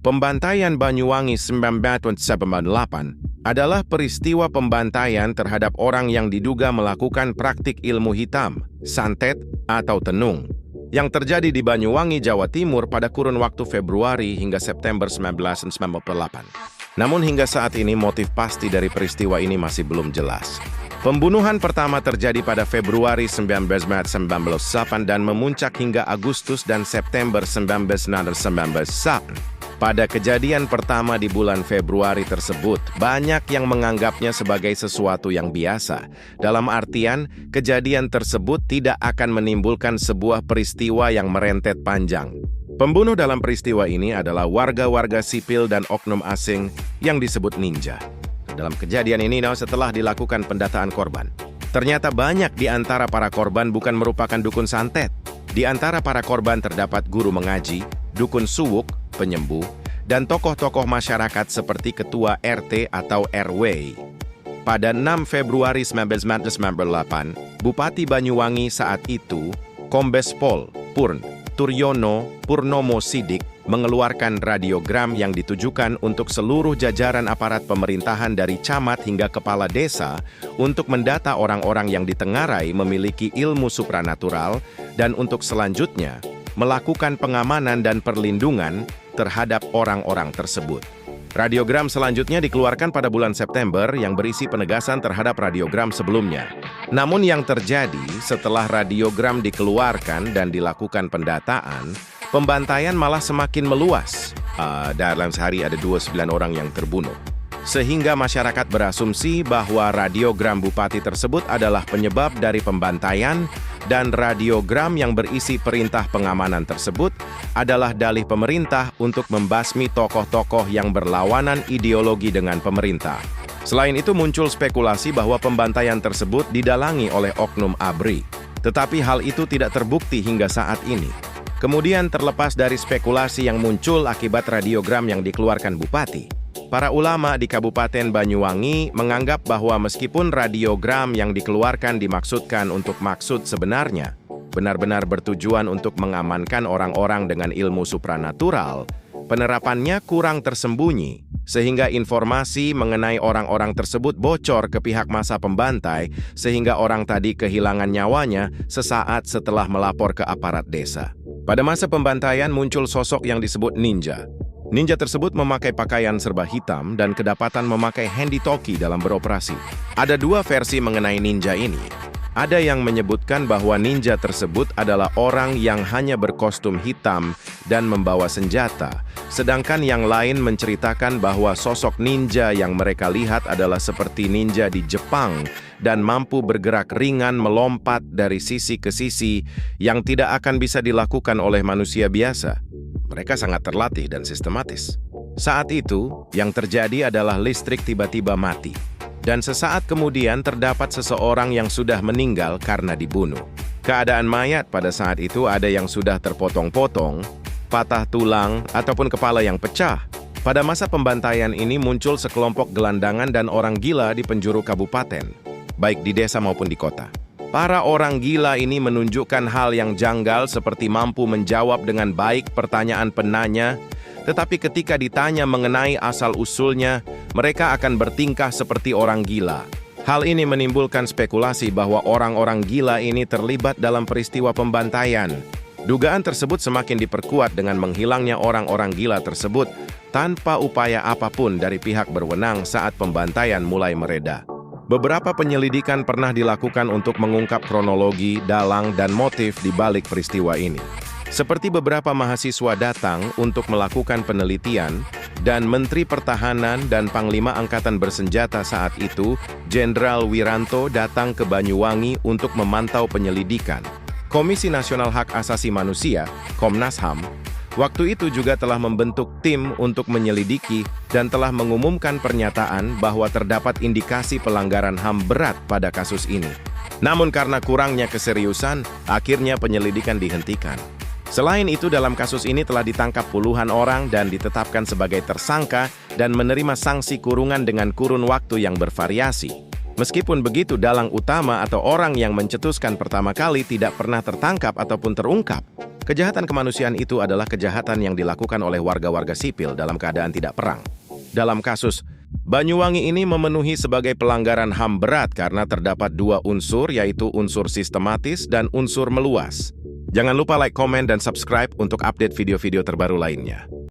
Pembantaian Banyuwangi 1978 adalah peristiwa pembantaian terhadap orang yang diduga melakukan praktik ilmu hitam, santet, atau tenung, yang terjadi di Banyuwangi, Jawa Timur pada kurun waktu Februari hingga September 1998. Namun hingga saat ini motif pasti dari peristiwa ini masih belum jelas. Pembunuhan pertama terjadi pada Februari 1998 dan memuncak hingga Agustus dan September 1999. Pada kejadian pertama di bulan Februari tersebut, banyak yang menganggapnya sebagai sesuatu yang biasa. Dalam artian, kejadian tersebut tidak akan menimbulkan sebuah peristiwa yang merentet panjang. Pembunuh dalam peristiwa ini adalah warga-warga sipil dan oknum asing yang disebut ninja. Dalam kejadian ini, setelah dilakukan pendataan korban, ternyata banyak di antara para korban bukan merupakan dukun santet. Di antara para korban terdapat guru mengaji, dukun suwuk, penyembuh, dan tokoh-tokoh masyarakat seperti ketua RT atau RW. Pada 6 Februari 1998, Bupati Banyuwangi saat itu, Kombes Pol Purn Turyono Purnomo Sidik, mengeluarkan radiogram yang ditujukan untuk seluruh jajaran aparat pemerintahan dari camat hingga kepala desa untuk mendata orang-orang yang ditengarai memiliki ilmu supranatural dan untuk selanjutnya melakukan pengamanan dan perlindungan terhadap orang-orang tersebut. Radiogram selanjutnya dikeluarkan pada bulan September yang berisi penegasan terhadap radiogram sebelumnya. Namun yang terjadi setelah radiogram dikeluarkan dan dilakukan pendataan, pembantaian malah semakin meluas. Dalam sehari ada 29 orang yang terbunuh. Sehingga masyarakat berasumsi bahwa radiogram bupati tersebut adalah penyebab dari pembantaian dan radiogram yang berisi perintah pengamanan tersebut adalah dalih pemerintah untuk membasmi tokoh-tokoh yang berlawanan ideologi dengan pemerintah. Selain itu muncul spekulasi bahwa pembantaian tersebut didalangi oleh oknum ABRI. Tetapi hal itu tidak terbukti hingga saat ini. Kemudian terlepas dari spekulasi yang muncul akibat radiogram yang dikeluarkan bupati, para ulama di Kabupaten Banyuwangi menganggap bahwa meskipun radiogram yang dikeluarkan dimaksudkan untuk maksud sebenarnya, benar-benar bertujuan untuk mengamankan orang-orang dengan ilmu supranatural, penerapannya kurang tersembunyi, sehingga informasi mengenai orang-orang tersebut bocor ke pihak masa pembantai, sehingga orang tadi kehilangan nyawanya sesaat setelah melapor ke aparat desa. Pada masa pembantaian muncul sosok yang disebut ninja. Ninja tersebut memakai pakaian serba hitam dan kedapatan memakai handy-talkie dalam beroperasi. Ada dua versi mengenai ninja ini. Ada yang menyebutkan bahwa ninja tersebut adalah orang yang hanya berkostum hitam dan membawa senjata. Sedangkan yang lain menceritakan bahwa sosok ninja yang mereka lihat adalah seperti ninja di Jepang dan mampu bergerak ringan melompat dari sisi ke sisi yang tidak akan bisa dilakukan oleh manusia biasa. Mereka sangat terlatih dan sistematis. Saat itu, yang terjadi adalah listrik tiba-tiba mati. Dan sesaat kemudian terdapat seseorang yang sudah meninggal karena dibunuh. Keadaan mayat pada saat itu ada yang sudah terpotong-potong, patah tulang, ataupun kepala yang pecah. Pada masa pembantaian ini muncul sekelompok gelandangan dan orang gila di penjuru kabupaten, baik di desa maupun di kota. Para orang gila ini menunjukkan hal yang janggal seperti mampu menjawab dengan baik pertanyaan penanya, tetapi ketika ditanya mengenai asal-usulnya, mereka akan bertingkah seperti orang gila. Hal ini menimbulkan spekulasi bahwa orang-orang gila ini terlibat dalam peristiwa pembantaian. Dugaan tersebut semakin diperkuat dengan menghilangnya orang-orang gila tersebut tanpa upaya apapun dari pihak berwenang saat pembantaian mulai mereda. Beberapa penyelidikan pernah dilakukan untuk mengungkap kronologi, dalang, dan motif di balik peristiwa ini. Seperti beberapa mahasiswa datang untuk melakukan penelitian, dan Menteri Pertahanan dan Panglima Angkatan Bersenjata saat itu, Jenderal Wiranto datang ke Banyuwangi untuk memantau penyelidikan. Komisi Nasional Hak Asasi Manusia, Komnas HAM, waktu itu juga telah membentuk tim untuk menyelidiki dan telah mengumumkan pernyataan bahwa terdapat indikasi pelanggaran HAM berat pada kasus ini. Namun karena kurangnya keseriusan, akhirnya penyelidikan dihentikan. Selain itu, dalam kasus ini telah ditangkap puluhan orang dan ditetapkan sebagai tersangka dan menerima sanksi kurungan dengan kurun waktu yang bervariasi. Meskipun begitu, dalang utama atau orang yang mencetuskan pertama kali tidak pernah tertangkap ataupun terungkap. Kejahatan kemanusiaan itu adalah kejahatan yang dilakukan oleh warga-warga sipil dalam keadaan tidak perang. Dalam kasus Banyuwangi ini memenuhi sebagai pelanggaran HAM berat karena terdapat dua unsur, yaitu unsur sistematis dan unsur meluas. Jangan lupa like, komen, dan subscribe untuk update video-video terbaru lainnya.